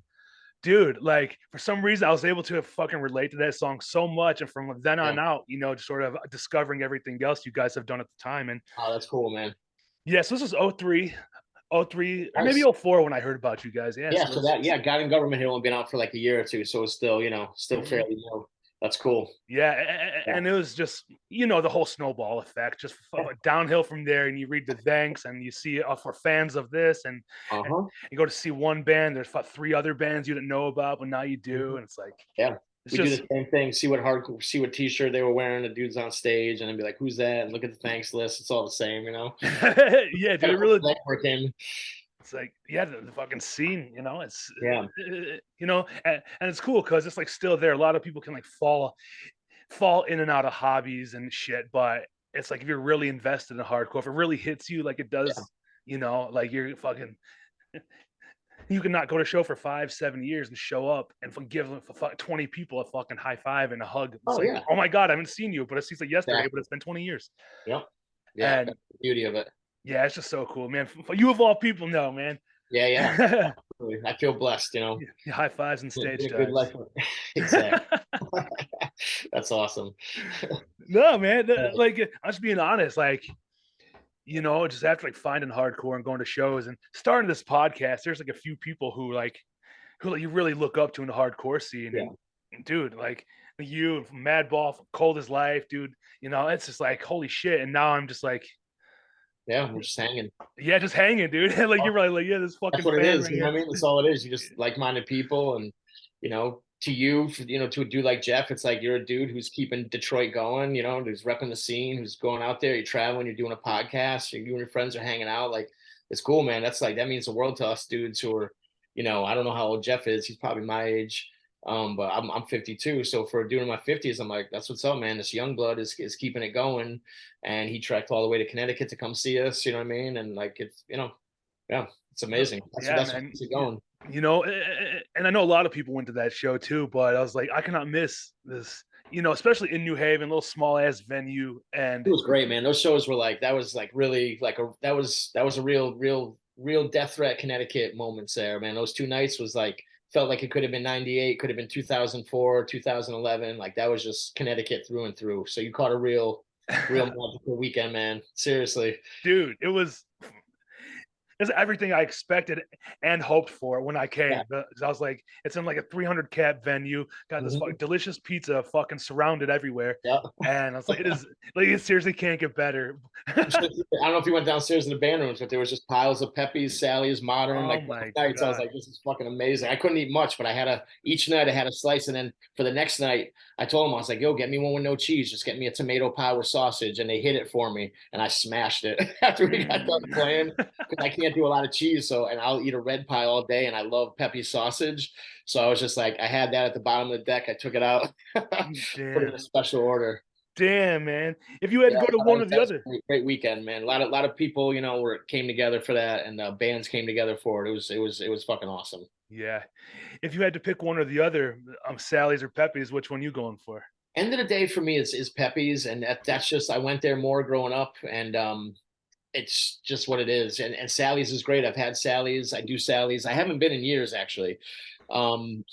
dude, like for some reason I was able to fucking relate to that song so much, and from then Yeah. on out, just sort of discovering everything else you guys have done at the time. And Oh, that's cool, man. yes, this was '03, or maybe Nice. '04 when I heard about you guys. Yeah, Yeah. so So that, yeah, God and Government had only been out for like a year or two, so it's still, still mhm. fairly new. That's cool. Yeah, Yeah. and it was just the whole snowball effect, just Yeah. downhill from there. And you read the thanks, and you see for fans of this, and Uh-huh. you go to see one band. There's about three other bands you didn't know about, but now you do, Mhm. and it's like Yeah. it's We do just the same thing. See what t-shirt they were wearing, the dudes on stage, and then be like, who's that? And look at the thanks list. It's all the same. yeah, dude. Gotta It put really the network in. It's like, yeah, the fucking scene, it's, Yeah. and it's cool because it's like still there. A lot of people can like fall in and out of hobbies and shit, but it's like if you're really invested in hardcore, if it really hits you like it Yeah. does, like you're fucking, you can not go to a show for 5, 7 years and show up and give 20 people a fucking high five and a hug. It's Oh, like, yeah. oh my god, I haven't seen you, but it seems like yesterday, but Exactly. it's been 20 years, Yep. Yeah. and That's the beauty of it. yeah, it's just so cool, man. For you of all people, know, man. Yeah. Yeah. I feel blessed, High fives and Been stage a good dives. life. Exactly. That's awesome. No, man. Yeah. Like I'm just being honest. Like just after like finding hardcore and going to shows and starting this podcast, there's like a few people who like, you really look up to in the hardcore scene. Yeah. And dude, like you, Madball, Cold as Life, dude. It's just like holy shit. And now I'm just like, Yeah. We're just hanging. yeah, just hanging, dude. Like you're really like, yeah, this That's fucking what it fan is. right You know here. what I mean? That's all it is. You just like-minded people, and to you, to a dude like Jeff, it's like you're a dude who's keeping Detroit going. Who's repping the scene, who's going out there. You're traveling. You're doing a podcast. You and your friends are hanging out. Like it's cool, man. That means the world to us dudes who are, I don't know how old Jeff is. He's probably my age. But I'm 52. So for a dude in my 50s, I'm like, that's what's up, man. This young blood is keeping it going. And he trekked all the way to Connecticut to come see us, you know what I mean? And like it's, yeah, it's amazing. Yeah, That's what man. keeps it going. And I know a lot of people went to that show too, but I was like, I cannot miss this, especially in New Haven, little small ass venue. It And was great, man. Those shows were like that was like really like that was a real death threat Connecticut moments there, man. Those 2 nights was like felt like it could have been 98, could have been 2004, 2011. Like that was just Connecticut through and through. So you caught a real magical weekend, man. Seriously. dude, it's everything I expected and hoped for when I Yeah. came. I was like, it's in like a 300 cap venue, got this Mhm. delicious pizza fucking surrounded everywhere. Yeah. And I was like, it is like, it seriously can't get better. I don't know if you went downstairs in the band rooms, but there was just piles of Pepe's, Sally's, Modern. Oh Like both my nights, I was God. like, "This is fucking amazing." I couldn't eat much, but each night I had a slice, and then for the next night, I told them I was like, "Yo, get me one with no cheese. Just get me a tomato pie with sausage." And they hit it for me, and I smashed it after we got done playing because I can't do a lot of cheese. So, and I'll eat a red pie all day, and I love Pepe's sausage. So I was just like, I had that at the bottom of the deck. I took it out, put it in Damn. a special order. Damn, man. If you had to Yeah, go to one or that the was other, a great weekend, man. A lot of people, came together for that, and bands came together for it. It was fucking awesome. Yeah. If you had to pick one or the other, Sally's or Pepe's, which one you going for? End of the day for me is Pepe's, and that's just I went there more growing up, and it's just what it is. And Sally's is great. I've had Sally's. I do Sally's. I haven't been in years actually.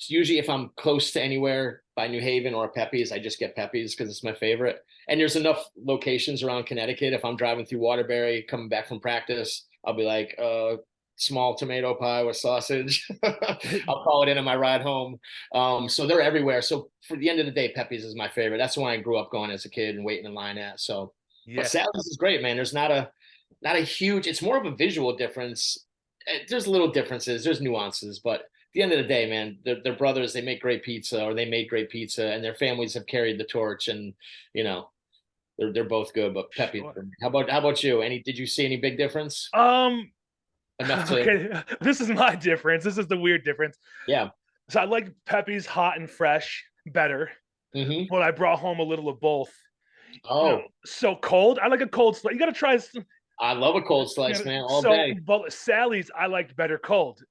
Usually if I'm close to anywhere by New Haven or Pepe's, I just get Pepe's because it's my favorite. And there's enough locations around Connecticut. If I'm driving through Waterbury, coming back from practice, I'll be like, small tomato pie with sausage. I'll call it in on my ride home. So they're everywhere. So for the end of the day, Pepe's is my favorite. That's the one I grew up going as a kid and waiting in line at. So, but Yeah. Sally's is great, man. There's not a huge. It's more of a visual difference. There's little differences. There's nuances, but at the end of the day, man, they're brothers. They make great pizza, or they made great pizza, and their families have carried the torch. And you know, they're both good. But Pepe's. Sure. How about you? Did you see any big difference? Um, Enough to okay, this is my difference. This is the weird difference. yeah. So I like Pepe's hot and fresh better, Hmm. but I brought home a little of both. Oh, So cold. I like a cold slice. You got to try. I love a cold slice, man, all So, day. but Sally's I liked better cold.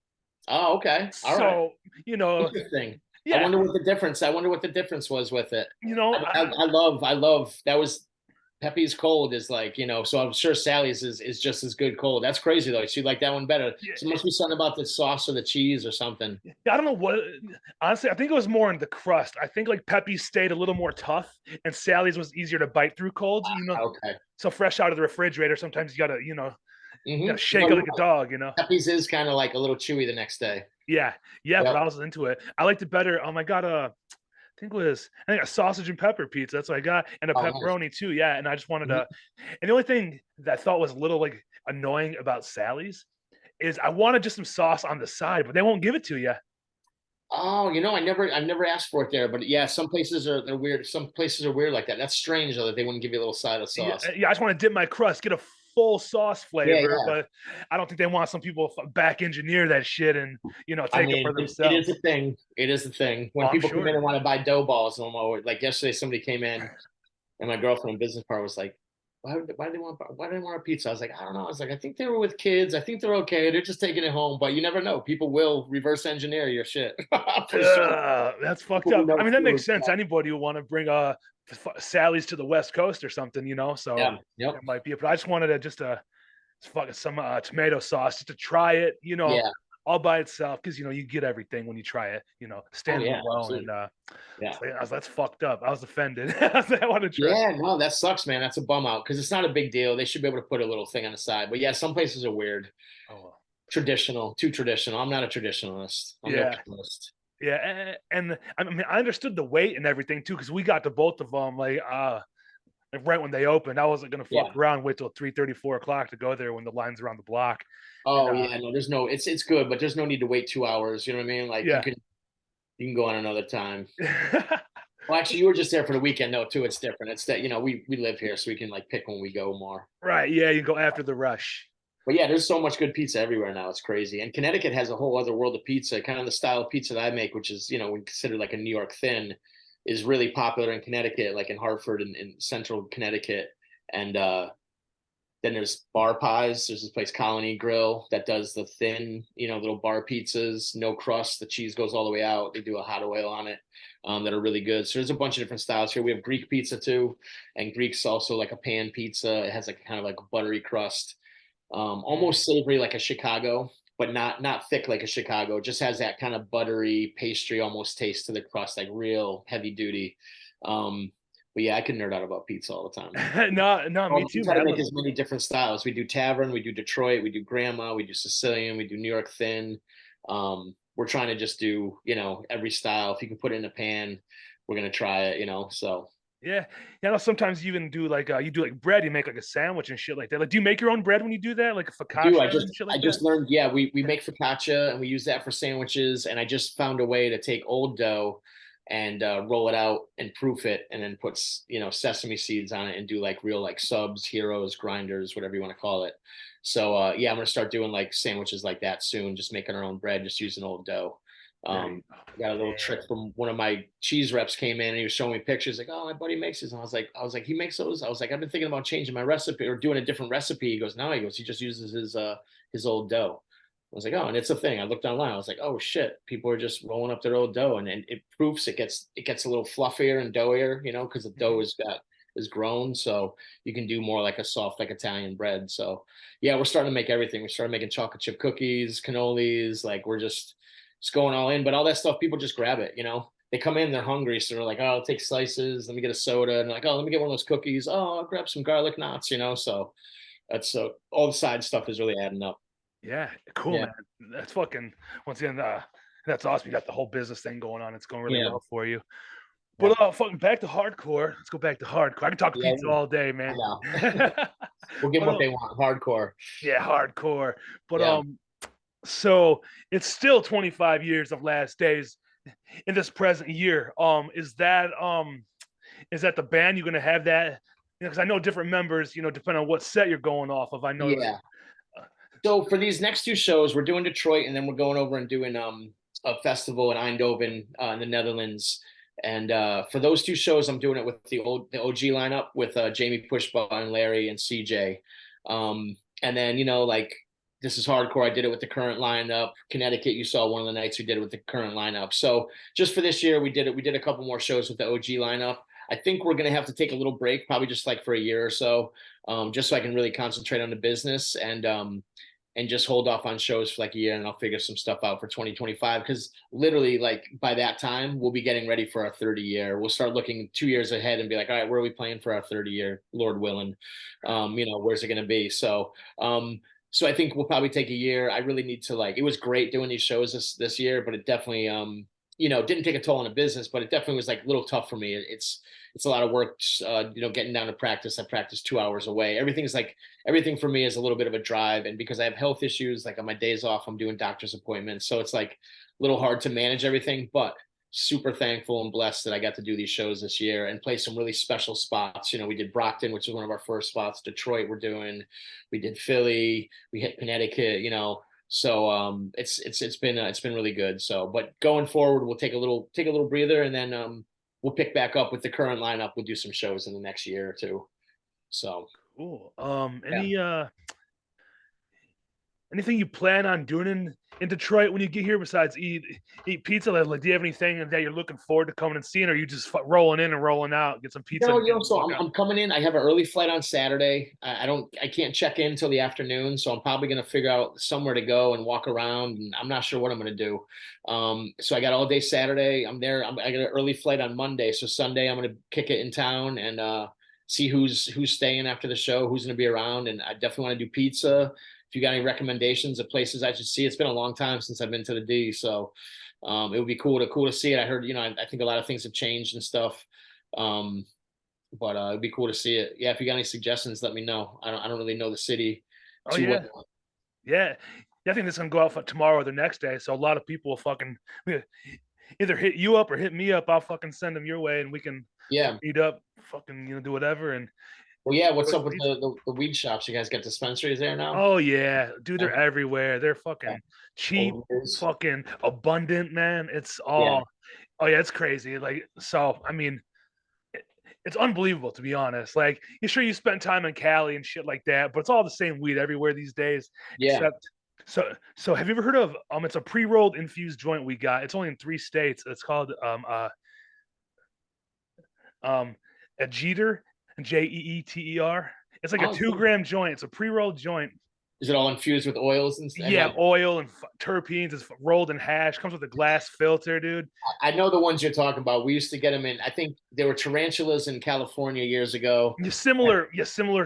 Oh, okay. All right. So Interesting. yeah, I wonder what the difference was with it. you know, I love that was Pepe's cold is like, so I'm sure Sally's is just as good cold. That's crazy though. She like that one better. yeah, So it must be something about the sauce or the cheese or something. I don't know what. Honestly, I think it was more in the crust. I think like Pepe's stayed a little more tough, and Sally's was easier to bite through cold. Okay. So fresh out of the refrigerator, sometimes you gotta, Hmm. shake it like a dog. Pepe's is kind of like a little chewy the next day. Yeah, yeah, but Yep. I was into it. I liked it better. Oh my god, I think a sausage and pepper pizza. That's what I got, and a Oh, nice. pepperoni too. Yeah, and I just wanted Mhm. to. And the only thing that I thought was a little like annoying about Sally's is I wanted just some sauce on the side, but they won't give it to you. Oh, I've never asked for it there, but yeah, some places they're weird. Some places are weird like that. That's strange though that they wouldn't give you a little side of Yeah, sauce. yeah. I just want to dip my crust, get a full sauce Yeah, flavor, yeah. but I don't think they want some people back engineer that shit and I take it for mean, it is themselves. a thing. It is a thing. Oh, When I'm people come in sure. and want to buy dough balls, and I'm always, like yesterday, somebody came in, and my girlfriend business partner was like, why do they want a pizza? I was like, I don't know. I was like, I think they were with kids. I think they're okay. They're just taking it home, but you never know. People will reverse engineer your shit for sure. That's fucked People who up. know I mean, that food. makes sense. Anybody who want to bring Sally's to the West Coast or something. So Yeah. Yep. it might be. But I just wanted to just fucking some tomato sauce just to try it. Yeah. All by itself because you get everything when you try it. Oh Standing yeah. alone Absolutely. and Yeah. so, that's fucked up. I was offended. I want to try. Yeah. No, that sucks, man. That's a bum out because it's not a big deal. They should be able to put a little thing on the side. But yeah, some places are weird. Oh well. Traditional, too traditional. I'm not a traditionalist. I'm no Yeah. purist. Yeah, and I mean, I understood the weight and everything too, because we got to both of them like right when they opened. I wasn't gonna Yeah. fuck around, wait till 3:30, 4 o'clock to go there when the lines around the block. And Oh yeah, no, there's no. It's good, but there's no need to wait 2 hours. You know what I mean? Like yeah, you can go on another time. Well, actually, you were just there for the weekend, though. Too, it's different. It's that we live here, so we can like pick when we go more. right, yeah, you go after the rush. But yeah, there's so much good pizza everywhere now. It's crazy. And Connecticut has a whole other world of pizza. Kind of the style of pizza that I make, which is we consider like a New York thin, is really popular in Connecticut, like in Hartford and in central Connecticut. And then there's bar pies. There's this place, Colony Grill, that does the thin, little bar pizzas, no crust. The cheese goes all the way out. They do a hot oil on it that are really good. So there's a bunch of different styles here. We have Greek pizza too, and Greek's also like a pan pizza. It has like kind of like a buttery crust, almost savory like a Chicago, but not thick like a Chicago. It just has that kind of buttery pastry almost taste to the crust, like real heavy duty. But yeah, I can nerd out about pizza all the time. No, no, Well, me we too, try to man. make as many different styles. We do Tavern, we do Detroit, we do Grandma, we do Sicilian, we do New York Thin. We're trying to just do, every style. If you can put it in a pan, we're gonna try it. So Yeah, yeah. No, sometimes you even do like you do like bread. You make like a sandwich and shit like that. Like, do you make your own bread when you do that, like a I do. focaccia and shit I like that? just learned. Yeah, we make focaccia and we use that for sandwiches. And I just found a way to take old dough and roll it out and proof it, and then put sesame seeds on it and do like real like subs, heroes, grinders, whatever you want to call it. So yeah, I'm gonna start doing like sandwiches like that soon. Just making our own bread, just using old dough. There you go. Got a little Yeah. trick from one of my cheese reps came in and he was showing me pictures like, oh, my buddy makes this. And I was like, he makes those. I was like, I've been thinking about changing my recipe or doing a different recipe. He goes, no, he just uses his old dough. was like, oh, and it's a thing. I looked online. I was like, oh shit, people are just rolling up their old dough, and it proofs it gets a little fluffier and doughier, because the dough is grown, so you can do more like a soft like Italian bread. So yeah, we're starting to make everything. We started making chocolate chip cookies, cannolis, like we're just going all in. But all that stuff, people just grab it. They come in, they're hungry, so they're like, oh, I'll take slices. Let me get a soda, and they're like, oh, let me get one of those cookies. Oh, I'll grab some garlic knots. So that's all the side stuff is really adding up. Yeah, cool, Yeah. man. That's fucking once again. That's awesome. You got the whole business thing going on. It's going really Yeah. well for you. Yeah. But fucking back to hardcore. Let's go back to hardcore. I can talk Yeah, pizza all day, I man. know. We'll give them But what they want. Hardcore. yeah, hardcore. But Yeah. so it's still 25 years of Last Days in this present year. Is that the band you're gonna have that? Because I know different members, depending on what set you're going off of. I know. Yeah. So for these next two shows, we're doing Detroit, and then we're going over and doing a festival in Eindhoven in the Netherlands. And for those two shows, I'm doing it with the OG lineup with Jamie Pushba and Larry and CJ. And then like this is hardcore. I did it with the current lineup. Connecticut, you saw one of the nights we did it with the current lineup. So just for this year, we did it. We did a couple more shows with the OG lineup. I think we're gonna have to take a little break, probably just like for a year or so, just so I can really concentrate on the business and just hold off on shows for like a year, and I'll figure some stuff out for 2025. Because literally, like by that time, we'll be getting ready for our 30 year. We'll start looking 2 years ahead and be like, all right, where are we playing for our 30 year, Lord willing? Where's it going to be? So I think we'll probably take a year. I really need to it was great doing these shows this year, but it definitely didn't take a toll on the business, but it definitely was like a little tough for me. It's a lot of work, getting down to practice. I practice 2 hours away. Everything for me is a little bit of a drive. And because I have health issues, like on my days off, I'm doing doctor's appointments. So it's like a little hard to manage everything, but super thankful and blessed that I got to do these shows this year and play some really special spots. We did Brockton, which was one of our first spots. Detroit, we did Philly, we hit Connecticut, so it's been really good. So, but going forward, we'll take a little breather, and then we'll pick back up with the current lineup. We'll do some shows in the next year or two. So Cool. yeah. Anything you plan on doing in Detroit when you get here besides eat pizza? Like, do you have anything that you're looking forward to coming and seeing, or are you just rolling in and rolling out, get some pizza? So I'm coming in. I have an early flight on Saturday. I can't check in till the afternoon, so I'm probably gonna figure out somewhere to go and walk around. And I'm not sure what I'm gonna do. So I got all day Saturday. I'm there. I got an early flight on Monday, so Sunday I'm gonna kick it in town and see who's staying after the show, who's gonna be around, and I definitely want to do pizza. If you got any recommendations of places I should see, it's been a long time since I've been to the D, so it would be cool to see it. I heard, I think a lot of things have changed and stuff. But it'd be cool to see it. Yeah, if you got any suggestions, let me know. I don't really know the city Oh too yeah, well. yeah. I think this is gonna go out for tomorrow or the next day. So a lot of people will fucking either hit you up or hit me up. I'll fucking send them your way, and we can Yeah. meet up, fucking do whatever. And Well, yeah. What's up with the weed shops? You guys got dispensaries there now? oh yeah, dude, they're everywhere. They're Yeah. fucking cheap, Overdose. fucking abundant, man. It's Yeah. all. Oh yeah, it's crazy. Like, so I mean, it's unbelievable to be honest. Like, you sure you spent time in Cali and shit like that, but it's all the same weed everywhere these days. Yeah. Except, so have you ever heard of it's a pre-rolled infused joint we got. It's only in 3 states. It's called a Jeter, Jeeter. It's like a Oh, 2 gram joint. It's a pre-rolled joint. is it all infused with oils and stuff? Yeah, oil and terpenes. It's rolled in hash. Comes with a glass filter, dude. I know the ones you're talking about. We used to get them in. I think there were tarantulas in California years ago. Similar And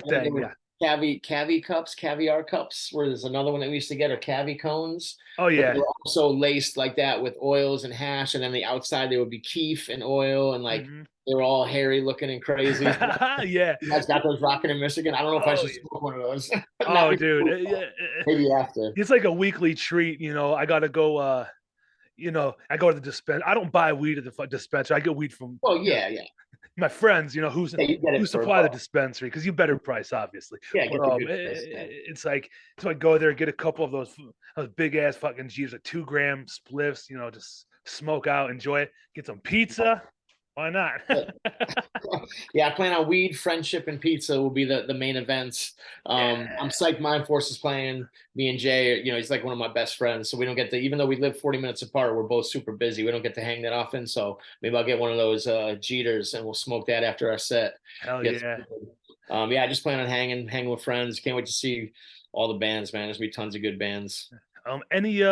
there thing. were Yeah. caviar cups, where there's another one that we used to get, or cavi cones. Oh But yeah. they were also laced like that with oils and hash, and then the outside there would be keef and oil, and like they were all hairy looking and crazy. Yeah. You guys got those rocking in Michigan? I don't know if I should yeah. smoke one of those. Oh, dude. Maybe after. It's like a weekly treat, I gotta go. I go to the dispenser. I don't buy weed at the dispenser. I get weed from. Well, yeah, yeah. My friends, who You get it for supply the $1. dispensary because you better price, obviously. Yeah, get But the good price, yeah. it's like, so I go there, get a couple of those big ass fucking G's, like 2 gram spliffs, just smoke out, enjoy it, get some pizza. Why not? Yeah, I plan on weed, friendship, and pizza will be the main events. I'm psyched Mind Force is playing. Me and Jay, he's like one of my best friends. So we don't get to, even though we live 40 minutes apart, we're both super busy. We don't get to hang that often. So maybe I'll get one of those Jeters and we'll smoke that after our set. Hell Get yeah. yeah, I just plan on hanging with friends. Can't wait to see all the bands, man. There's gonna be tons of good bands. Any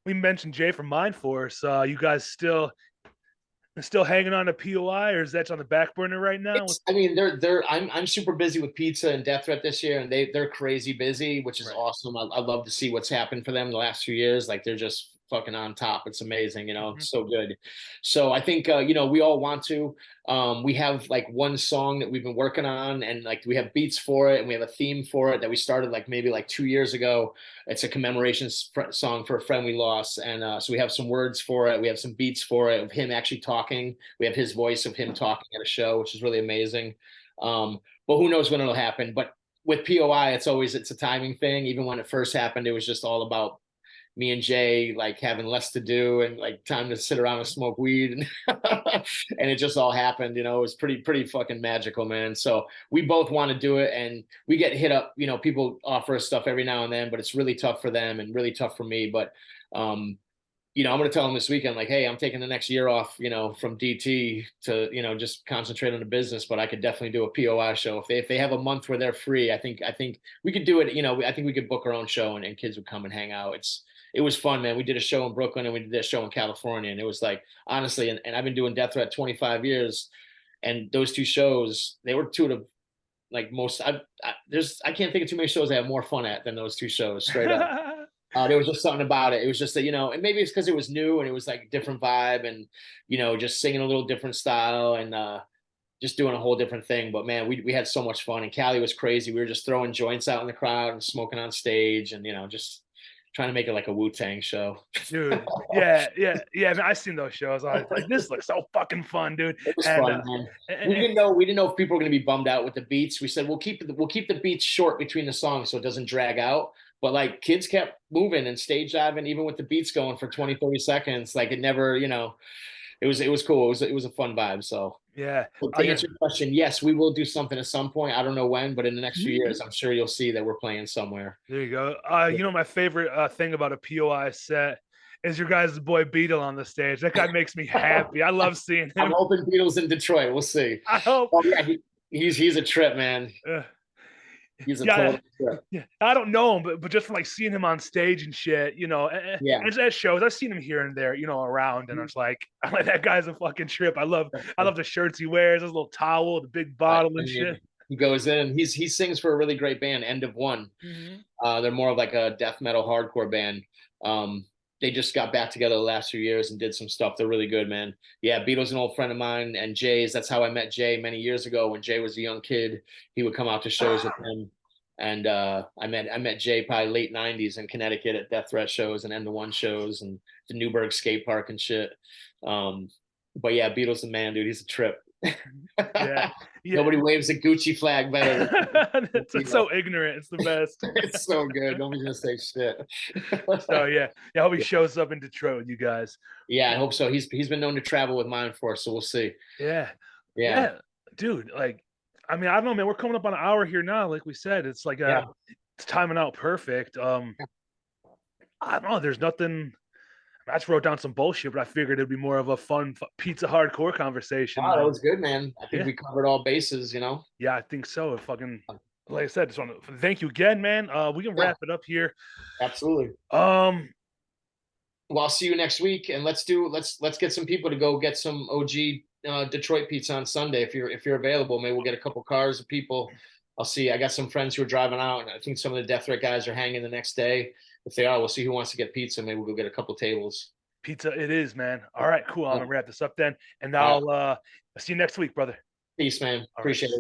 we mentioned Jay from Mind Force. You guys still hanging on to POI, or is that on the back burner right now? I mean, I'm super busy with pizza and Death Threat this year, and they're crazy busy, which is Right. awesome. I love to see what's happened for them the last few years. Like they're just fucking on top. It's amazing, it's so good. So I think we all want to. We have like one song that we've been working on, and like we have beats for it, and we have a theme for it that we started like maybe like 2 years ago. It's a commemoration song for a friend we lost, and so we have some words for it. We have some beats for it of him actually talking. We have his voice of him talking at a show, which is really amazing. But who knows when it'll happen? But with POI, it's a timing thing. Even when it first happened, it was just all about me and Jay like having less to do and like time to sit around and smoke weed, and, and it just all happened. It was pretty fucking magical, man. So we both want to do it, and we get hit up. People offer us stuff every now and then, but it's really tough for them and really tough for me. But I'm going to tell them this weekend, like, hey, I'm taking the next year off, from DT to, just concentrate on the business. But I could definitely do a POI show if they have a month where they're free. I think we could do it. I think we could book our own show, and kids would come and hang out. It was fun, man. We did a show in Brooklyn and we did a show in California, and it was like, honestly, and I've been doing Death Threat 25 years, and those two shows, they were two of the like most. I can't think of too many shows I have more fun at than those two shows, straight up. There was just something about it. It was just that, and maybe it's because it was new and it was like a different vibe, and just singing a little different style, and just doing a whole different thing. But man, we had so much fun, and Cali was crazy. We were just throwing joints out in the crowd and smoking on stage, and just trying to make it like a Wu-Tang show. Dude, yeah. I mean, I've seen those shows. I was like, this looks so fucking fun, dude. It was And, fun, man. We didn't know if people were going to be bummed out with the beats. We said we'll keep the beats short between the songs so it doesn't drag out. But like kids kept moving and stage diving, even with the beats going for 20, 30 seconds. Like it never, it was cool. It was a fun vibe. So yeah. to answer your question, yes, we will do something at some point. I don't know when, but in the next few years, I'm sure you'll see that we're playing somewhere. There you go. My favorite thing about a POI set is your guys' boy Beetle on the stage. That guy makes me happy. I love seeing him. I'm hoping Beatles in Detroit. We'll see. I hope. Oh yeah, he's a trip, man. He's a total trip. Yeah, I don't know him, but just from like seeing him on stage and shit, and at shows, I've seen him here and there, around, and I'm like that guy's a fucking trip. I love the shirts he wears, his little towel, the big bottle and shit. He goes in. He sings for a really great band, End of One. They're more of like a death metal hardcore band. They just got back together the last few years and did some stuff. They're really good, man. Yeah, Beatles an old friend of mine, and Jay's. That's how I met Jay many years ago when Jay was a young kid. He would come out to shows with him, and I met Jay probably late '90s in Connecticut at Death Threat shows and End of One shows and the Newburgh skate park and shit. But yeah, Beatles the man, dude. He's a trip. Yeah. Nobody waves a Gucci flag better. It's so ignorant. It's the best. It's so good. Nobody's gonna say shit. So yeah, I hope he shows up in Detroit with you guys. Yeah, I hope so. He's been known to travel with Mind Force, so we'll see. Yeah, dude. Like, I mean, I don't know, man. We're coming up on an hour here now. Like we said, it's like it's timing out perfect. I don't know. There's nothing. I just wrote down some bullshit, but I figured it'd be more of a fun pizza hardcore conversation. Oh, that was good, man. I think we covered all bases, Yeah, I think so. Like I said, just want to thank you again, man. We can wrap it up here. Absolutely. Well, I'll see you next week, and let's get some people to go get some OG Detroit pizza on Sunday if you're available. Maybe we'll get a couple cars of people. I'll see. I got some friends who are driving out, and I think some of the Death Threat guys are hanging the next day. If they are, we'll see who wants to get pizza. Maybe we'll go get a couple tables. Pizza it is, man. All right, cool. I'm gonna wrap this up then, and I'll see you next week, brother. Peace, man. Appreciate it.